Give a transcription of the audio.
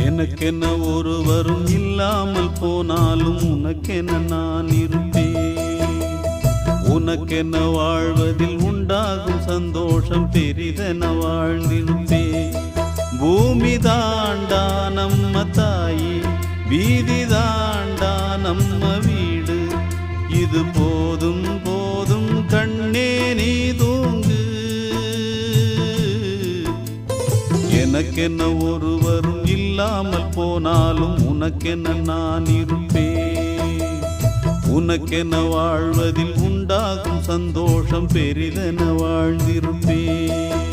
எனக்கென்ன ஒருவரும் இல்லாமல் போனாலும் உனக்கென்ன நான் இருப்பேன். உனக்கென்ன வாழ்வதில் உண்டாகும் சந்தோஷம் பெரிதென வாழ்ந்திருப்பேன். பூமி தாண்டா நம்ம தாயி, வீதி தாண்டா நம்ம வீடு. இது போதும் போதும் கண்ணே நீ தூங்கு. எனக்கென்ன ஒருவரும் இல்லாமல் போனாலும் உனக்கென்ன நான் இருப்பேன். உனக்கென்ன வாழ்வதில் உண்டாகும் சந்தோஷம் பெரிதென வாழ்ந்திருப்பேன்.